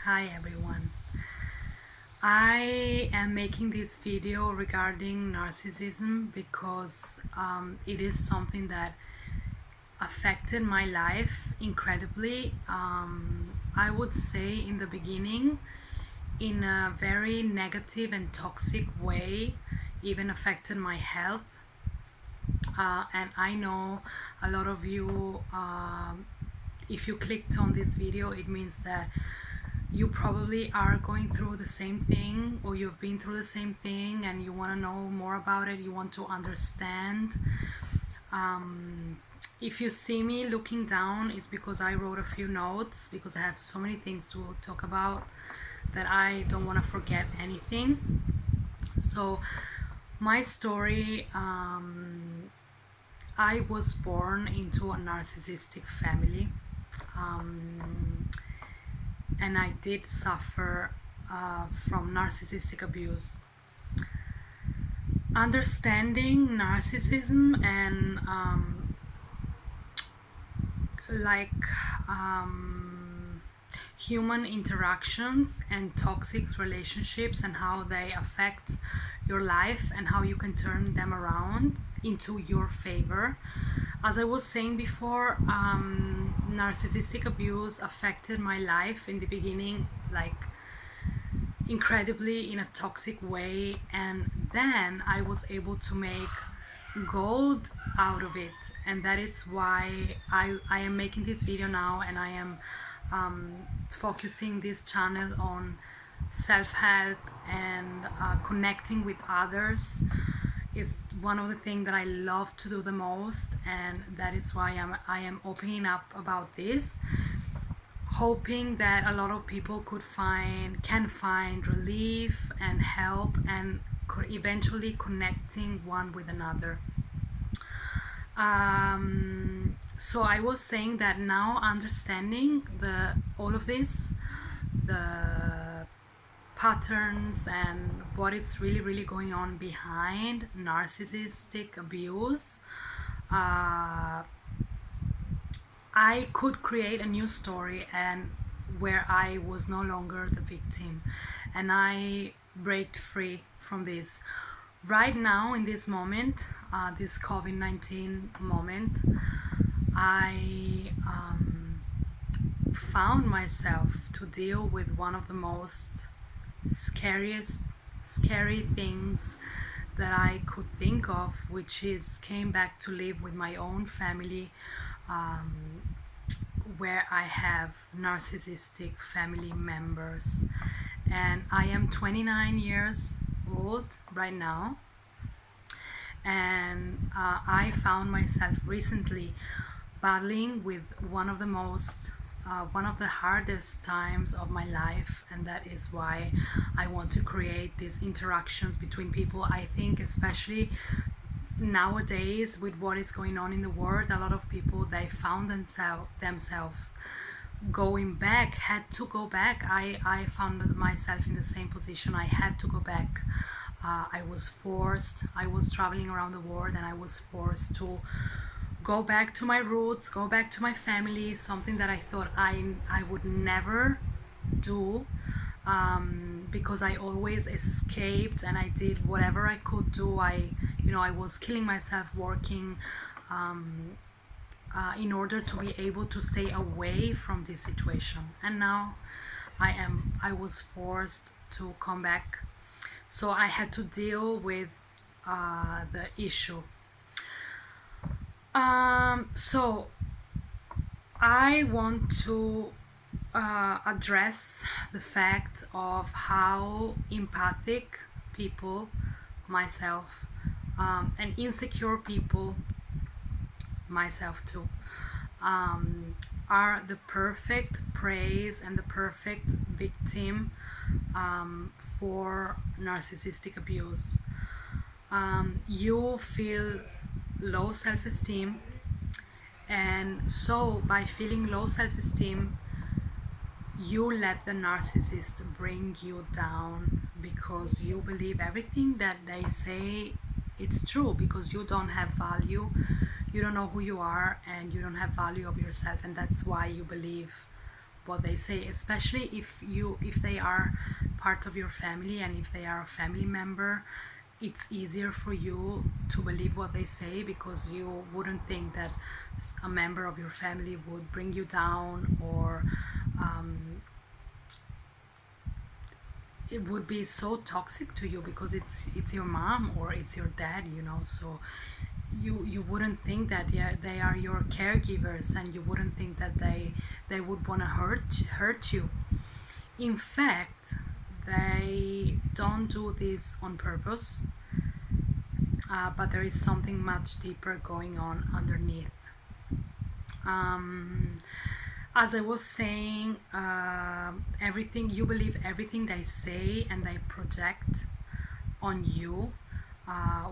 Hi everyone. I am making this video regarding narcissism because it is something that affected my life incredibly. I would say in the beginning, in a very negative and toxic way, even affected my health. And I know a lot of you, if you clicked on this video, it means that you probably are going through the same thing, or you've been through the same thing and you want to know more about it, you want to understand. If you see me looking down, it's because I wrote a few notes, because I have so many things to talk about that I don't want to forget anything. So my story, I was born into a narcissistic family, and I did suffer from narcissistic abuse. Understanding narcissism and like human interactions and toxic relationships and how they affect your life and how you can turn them around into your favor. As I was saying before, narcissistic abuse affected my life in the beginning, like incredibly in a toxic way, and then I was able to make gold out of it, and that is why I am making this video now, and I am focusing this channel on self-help and connecting with others is one of the things that I love to do the most, and that is why I am opening up about this, hoping that a lot of people can find relief and help, and eventually connecting one with another. So I was saying that now understanding all of this, the patterns and what is really going on behind narcissistic abuse, I could create a new story, and where I was no longer the victim, and I break free from this. Right now, in this moment, this COVID-19 moment, I found myself to deal with one of the most scary things that I could think of, which is came back to live with my own family, where I have narcissistic family members. And I am 29 years old right now, and I found myself recently battling with one of the hardest times of my life, and that is why I want to create these interactions between people. I think especially nowadays, with what is going on in the world, a lot of people, they found themselves had to go back. I found myself in the same position. I had to go back. I was traveling around the world, and I was forced to go back to my roots, go back to my family, something that I thought I would never do, because I always escaped and I did whatever I could do. I was killing myself working in order to be able to stay away from this situation. And now I was forced to come back. So I had to deal with the issue. So I want to address the fact of how empathic people, myself, and insecure people, myself too, are the perfect praise and the perfect victim for narcissistic abuse. You feel low self-esteem, and so by feeling low self-esteem, you let the narcissist bring you down, because you believe everything that they say it's true, because you don't have value, you don't know who you are, and you don't have value of yourself, and that's why you believe what they say, especially if they are part of your family, and if they are a family member, it's easier for you to believe what they say, because you wouldn't think that a member of your family would bring you down, or it would be so toxic to you, because it's your mom or it's your dad, so you wouldn't think that they are your caregivers, and you wouldn't think that they would want to hurt you. In fact, they don't do this on purpose, but there is something much deeper going on underneath. As I was saying, everything you believe, everything they say, and they project on you,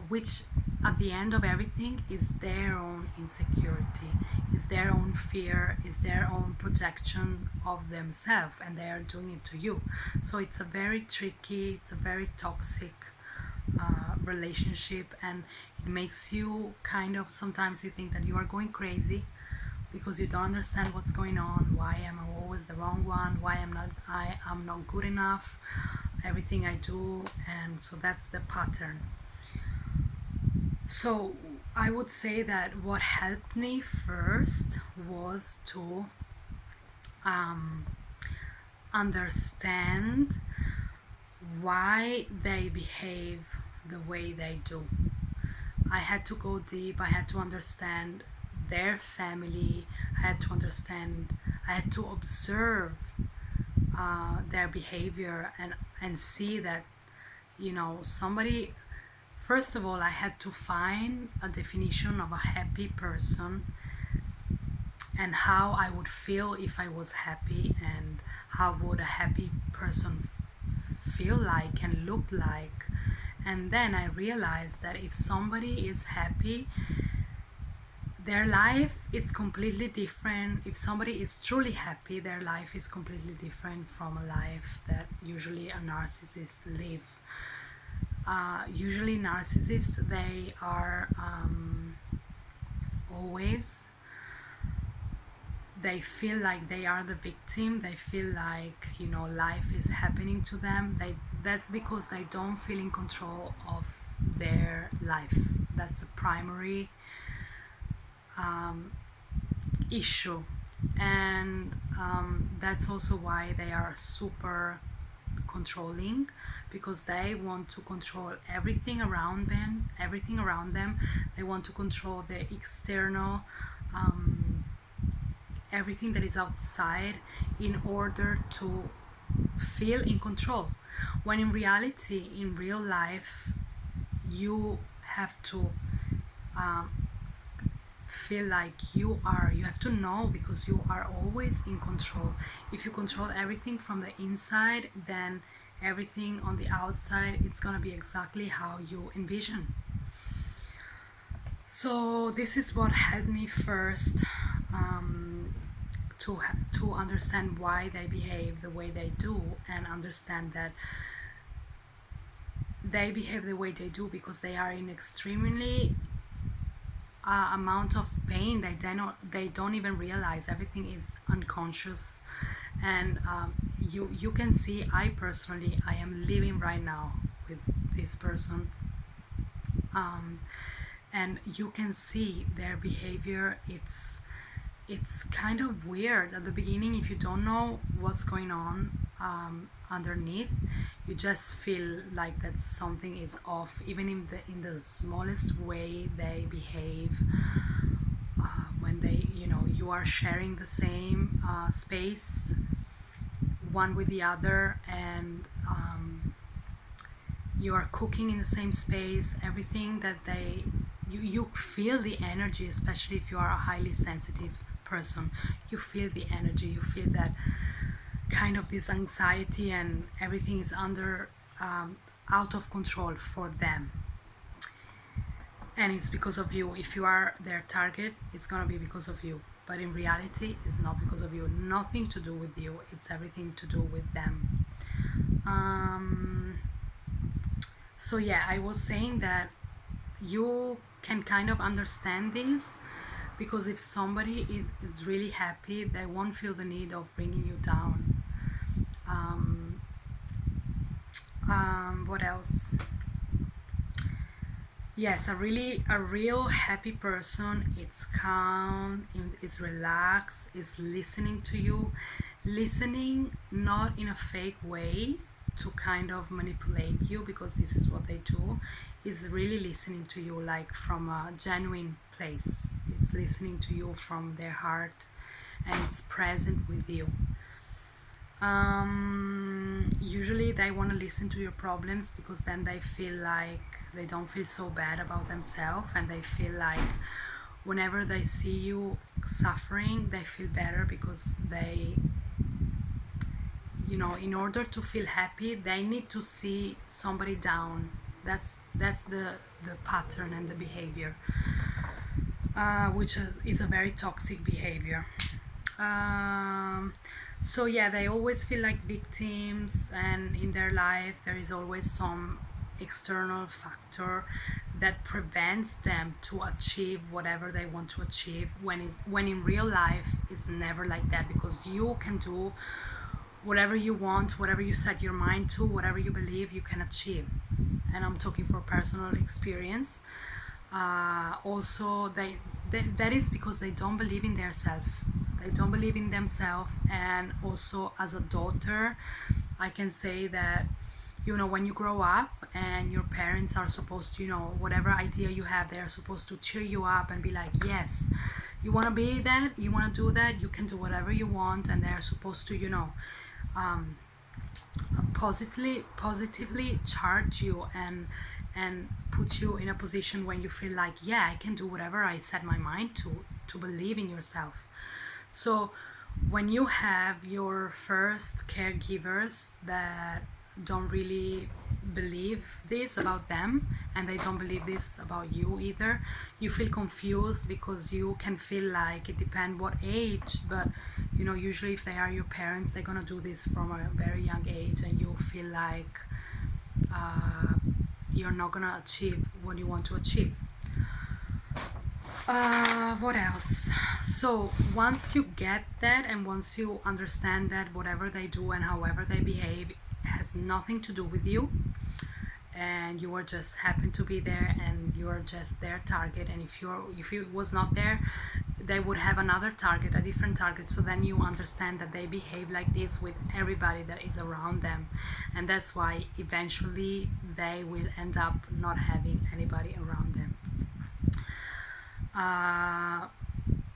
which at the end of everything is their own insecurity, is their own fear, is their own projection of themselves, and they are doing it to you. So it's a very tricky, it's a very toxic relationship, and it makes you kind of, sometimes you think that you are going crazy, because you don't understand what's going on. Why am I always the wrong one? Why I'm not good enough? Everything I do, and so that's the pattern. So I would say that what helped me first was to understand why they behave the way they do. I had to go deep. I had to understand their family. I had to understand, I had to observe their behavior, and see that, somebody, first of all, I had to find a definition of a happy person, and how I would feel if I was happy, and how would a happy person feel like and look like. And then I realized that if somebody is happy, their life is completely different. If somebody is truly happy, their life is completely different from a life that usually a narcissist live. Usually narcissists, they are always, they feel like they are the victim. They feel like, life is happening to them. That's because they don't feel in control of their life. That's the primary issue. And that's also why they are super controlling, because they want to control everything around them. They want to control the external, everything that is outside, in order to feel in control, when in reality, in real life, you have to feel like you have to know, because you are always in control. If you control everything from the inside, then everything on the outside, it's gonna be exactly how you envision. So this is what helped me first, to understand why they behave the way they do, and understand that they behave the way they do because they are in extremely amount of pain. They don't even realize. Everything is unconscious. And you can see, I personally, I am living right now with this person, and you can see their behavior. It's kind of weird at the beginning. If you don't know what's going on underneath, you just feel like that something is off, even in the smallest way they behave. When they, you are sharing the same space one with the other, and you are cooking in the same space. Everything that you feel the energy, especially if you are a highly sensitive person. You feel the energy, you feel that kind of this anxiety, and everything is under out of control for them, and it's because of you. If you are their target, it's gonna be because of you, but in reality, it's not because of you. Nothing to do with you, it's everything to do with them. So yeah, I was saying that you can kind of understand this, because if somebody is really happy, they won't feel the need of bringing you down. um, what else? Yes, a real happy person. It's calm, is relaxed, is listening to you, listening not in a fake way to kind of manipulate you, because this is what they do. Is really listening to you like from a genuine place. It's listening to you from their heart, and it's present with you. Usually they want to listen to your problems, because then they feel like they don't feel so bad about themselves, and they feel like whenever they see you suffering, they feel better, because they, in order to feel happy, they need to see somebody down. That's the pattern and the behavior, which is a very toxic behavior. Um, so yeah, they always feel like victims, and in their life there is always some external factor that prevents them to achieve whatever they want to achieve, when in real life it's never like that, because you can do whatever you want, whatever you set your mind to, whatever you believe, you can achieve. And I'm talking for personal experience. Also, that is because they don't believe in themselves. They don't believe in themselves. And also, as a daughter, I can say that, when you grow up and your parents are supposed to, whatever idea you have, they are supposed to cheer you up and be like, yes, you want to be that, you want to do that, you can do whatever you want. And they are supposed to, um, positively charge you, and put you in a position when you feel like, yeah, I can do whatever I set my mind to believe in yourself. So when you have your first caregivers that don't really believe this about them, and they don't believe this about you either, you feel confused, because you can feel like it depends what age, but usually if they are your parents, they're gonna do this from a very young age, and you feel like you're not gonna achieve what you want to achieve. What else? So once you get that, and once you understand that whatever they do and however they behave has nothing to do with you, and you are just happen to be there, and you are just their target, and if you was not there, they would have another target, a different target. So then you understand that they behave like this with everybody that is around them, and that's why eventually they will end up not having anybody around them.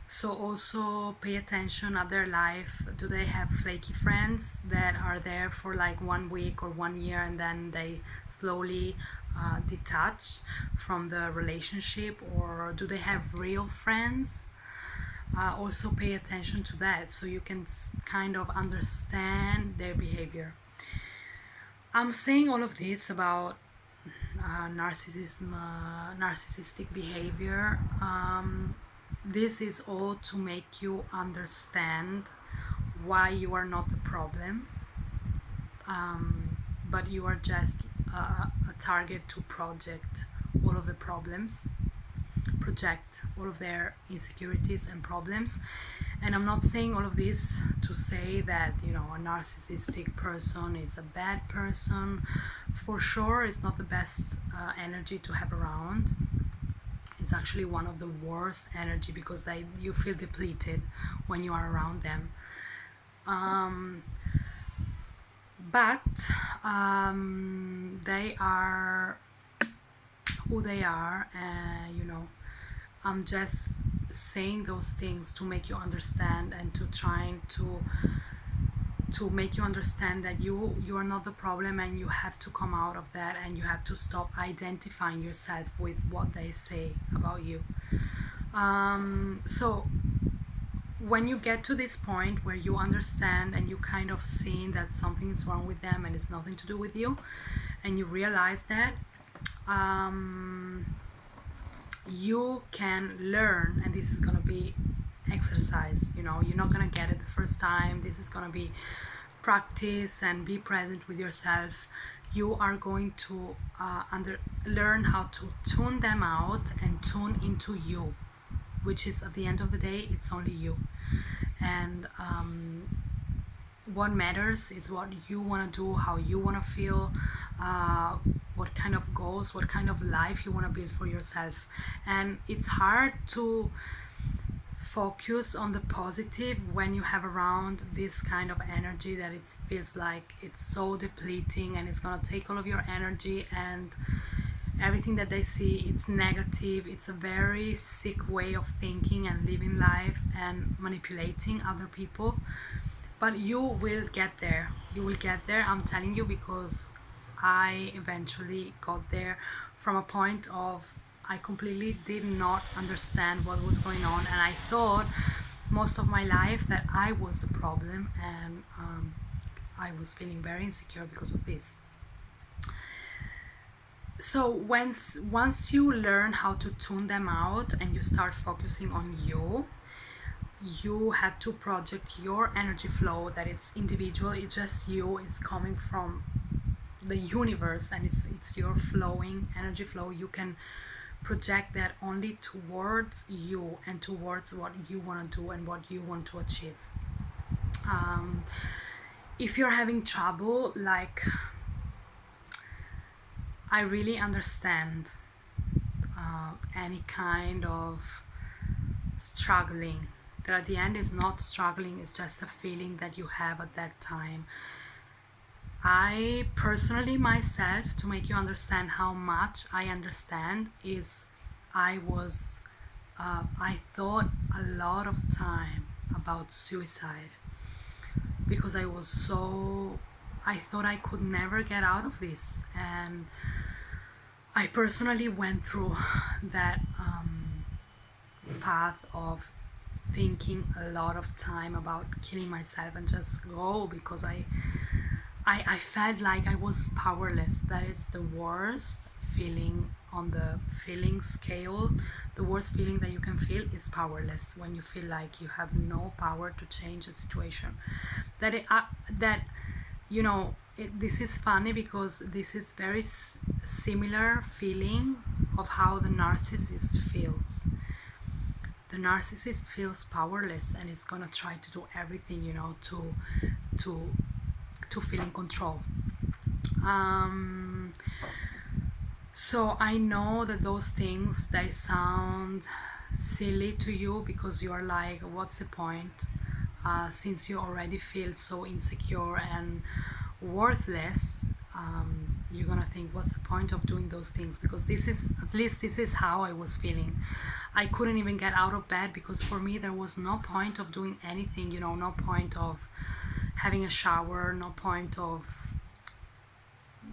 So also pay attention at their life. Do they have flaky friends that are there for like 1 week or 1 year, and then they slowly detach from the relationship, or do they have real friends? Also pay attention to that, so you can kind of understand their behavior. I'm saying all of this about narcissistic behavior. This is all to make you understand why you are not the problem, but you are just a target to project all of the problems, project all of their insecurities and problems. And I'm not saying all of this to say that, a narcissistic person is a bad person. For sure, it's not the best energy to have around. It's actually one of the worst energy, because you feel depleted when you are around them. But they are who they are, and I'm just saying those things to make you understand, and to trying to make you understand that you are not the problem, and you have to come out of that, and you have to stop identifying yourself with what they say about you. So when you get to this point where you understand, and you kind of see that something is wrong with them and it's nothing to do with you, and you realize that, you can learn, and this is going to be exercise. You're not going to get it the first time. This is going to be practice, and be present with yourself. You are going to learn how to tune them out and tune into you. which is, at the end of the day, it's only you. And what matters is what you want to do, how you want to feel, what kind of goals, what kind of life you want to build for yourself. And it's hard to focus on the positive when you have around this kind of energy that it feels like it's so depleting and it's going to take all of your energy, and everything that they see, it's negative. It's a very sick way of thinking and living life and manipulating other people. But you will get there. You will get there, I'm telling you, because I eventually got there from a point of I completely did not understand what was going on, and I thought most of my life that I was the problem, and I was feeling very insecure because of this. So once you learn how to tune them out and you start focusing on you have to project your energy flow, that it's individual, it's just you, is coming from the universe, and it's your flowing energy flow. You can project that only towards you and towards what you want to do and what you want to achieve. If you're having trouble, like, I really understand any kind of struggling, that at the end is not struggling, it's just a feeling that you have at that time. I personally, myself, to make you understand how much I understand, is I thought a lot of time about suicide, because I thought I could never get out of this. And I personally went through that path of thinking a lot of time about killing myself and just go, because I felt like I was powerless. That is the worst feeling on the feeling scale. The worst feeling that you can feel is powerless, when you feel like you have no power to change a situation. This is funny, because this is very similar feeling of how the narcissist feels. The narcissist feels powerless and is gonna try to do everything, to feel in control. So I know that those things, they sound silly to you, because you are like, what's the point? Since you already feel so insecure and worthless, you're gonna think, what's the point of doing those things? Because this is how I was feeling. I couldn't even get out of bed, because for me there was no point of doing anything, no point of having a shower, no point of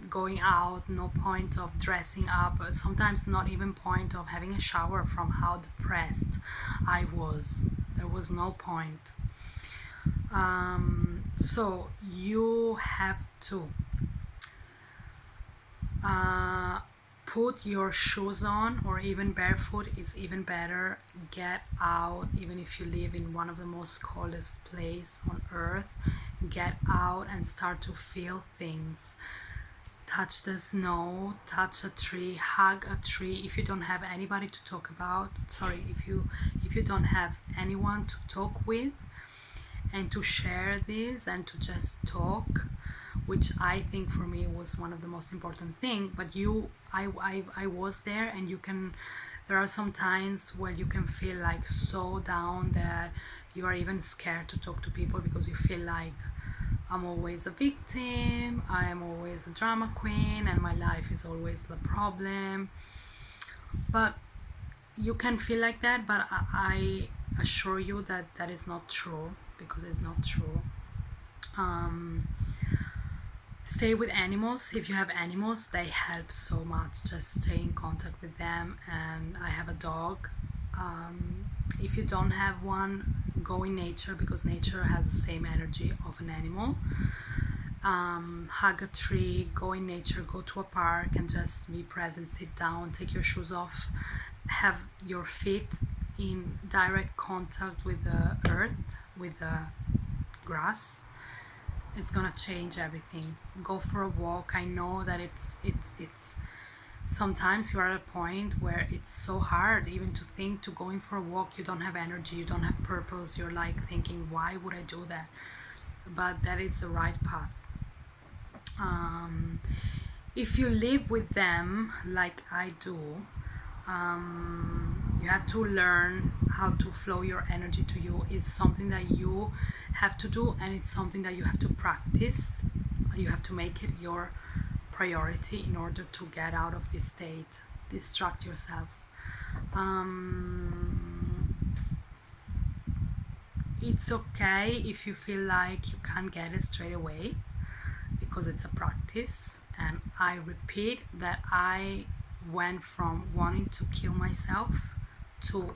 going out, no point of dressing up, sometimes not even point of having a shower from how depressed I was. There was no point. So you have to put your shoes on, or even barefoot is even better. Get out, even if you live in one of the most coldest place on earth. Get out and start to feel things. Touch the snow, touch a tree, hug a tree. If you don't have anybody to talk about, if you don't have anyone to talk with and to share this and to just talk, which I think for me was one of the most important thing. But I was there, and there are some times where you can feel like so down that you are even scared to talk to people, because you feel like, I'm always a victim, I am always a drama queen, and my life is always the problem. But you can feel like that, but I assure you that that is not true, because it's not true. Stay with animals. If you have animals, they help so much. Just stay in contact with them. And I have a dog. If you don't have one, go in nature, because nature has the same energy of an animal. Hug a tree, go in nature, go to a park and just be present, sit down, take your shoes off, have your feet in direct contact with the earth, with the grass. It's gonna change everything. Go for a walk. I know that it's Sometimes you are at a point where it's so hard even to think to going for a walk. You don't have energy, you don't have purpose, you're like thinking, why would I do that? But that is the right path. If you live with them like I do, you have to learn how to flow your energy to you. It's something that you have to do, and it's something that you have to practice. You have to make it your priority in order to get out of this state. Distract yourself. It's okay if you feel like you can't get it straight away, because it's a practice. And I repeat that I went from wanting to kill myself to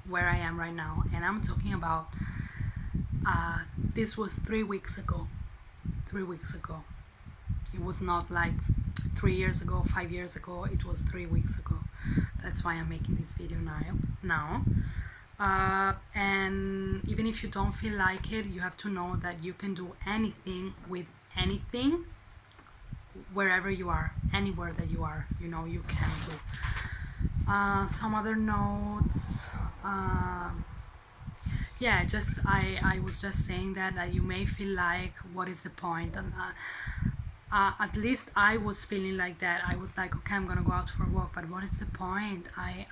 where I am right now. And I'm talking about this was 3 weeks ago. 3 weeks ago. It was not like 3 years ago, 5 years ago. It was 3 weeks ago. That's why I'm making this video now. And even if you don't feel like it, you have to know that you can do anything with anything, wherever you are, anywhere that you are, you can do. Some other notes. Yeah, just I was just saying that you may feel like, what is the point? And at least I was feeling like that. I was like, okay, I'm gonna go out for a walk, but what is the point? I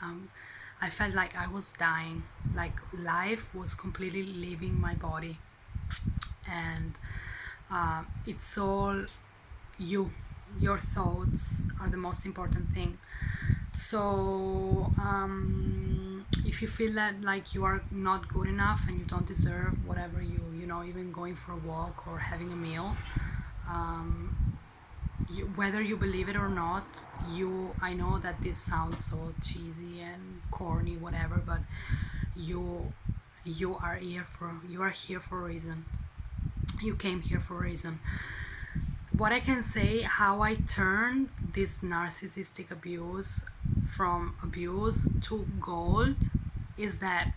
felt like I was dying, like life was completely leaving my body. And it's all you. Your thoughts are the most important thing. So if you feel that like you are not good enough and you don't deserve whatever even going for a walk or having a meal, whether you believe it or not, I know that this sounds so cheesy and corny, whatever, but you are here for a reason. You came here for a reason. What I can say, how I turned this narcissistic abuse from abuse to gold, is that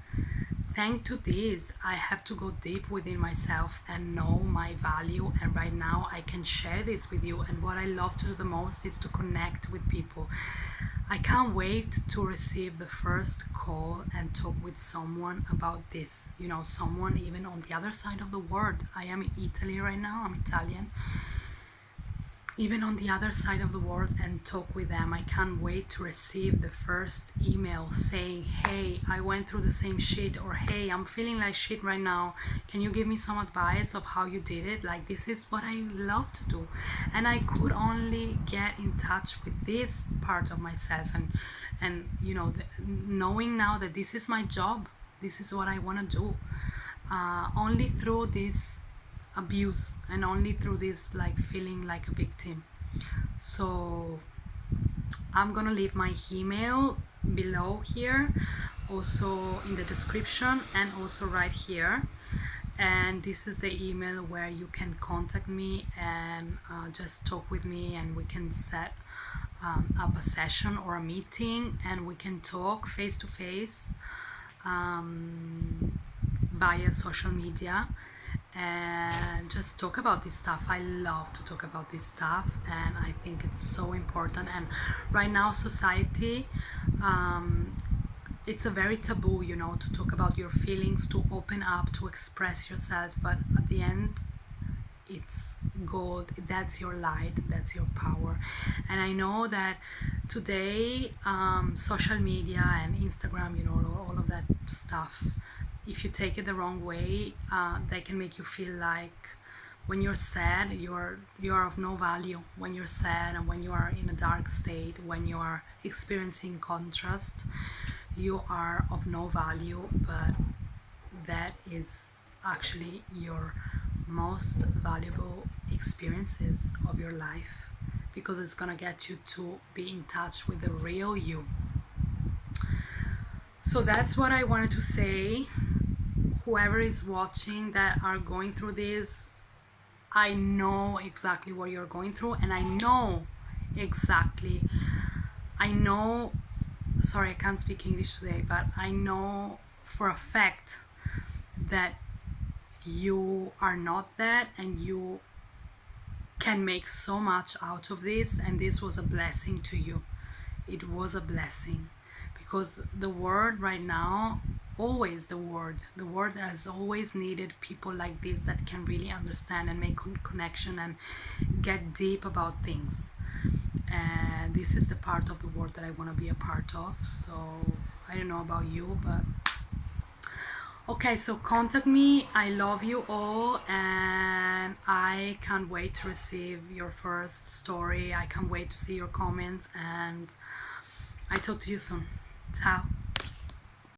thanks to this, I have to go deep within myself and know my value. And right now I can share this with you. And what I love to do the most is to connect with people. I can't wait to receive the first call and talk with someone about this. Someone even on the other side of the world. I am in Italy right now, I'm Italian. Even on the other side of the world, and talk with them. I can't wait to receive the first email saying, hey, I went through the same shit, or hey, I'm feeling like shit right now. Can you give me some advice of how you did it? Like, this is what I love to do. And I could only get in touch with this part of myself, and knowing now that this is my job, this is what I want to do. Only through this abuse, and only through this like feeling like a victim. So I'm gonna leave my email below here, also in the description, and also right here. And this is the email where you can contact me and just talk with me, and we can set up a session or a meeting, and we can talk face to face via social media, and just talk about this stuff. I love to talk about this stuff, and I think it's so important. And right now, society, it's a very taboo, to talk about your feelings, to open up, to express yourself. But at the end, it's gold. That's your light, that's your power. And I know that today, social media and Instagram, all of that stuff, if you take it the wrong way, they can make you feel like when you're sad, you are of no value. When you're sad, and when you are in a dark state, when you are experiencing contrast, you are of no value. But that is actually your most valuable experiences of your life, because it's gonna get you to be in touch with the real you. So that's what I wanted to say. Whoever is watching that are going through this, I know exactly what you're going through, and I know, sorry, I can't speak English today, but I know for a fact that you are not that, and you can make so much out of this, and this was a blessing to you. it was a blessing, because the world right now, always the world has always needed people like this that can really understand and make connection and get deep about things. And this is the part of the world that I want to be a part of. So I don't know about you, but okay, so contact me. I love you all, and I can't wait to receive your first story. I can't wait to see your comments, and I talk to you soon. Ciao.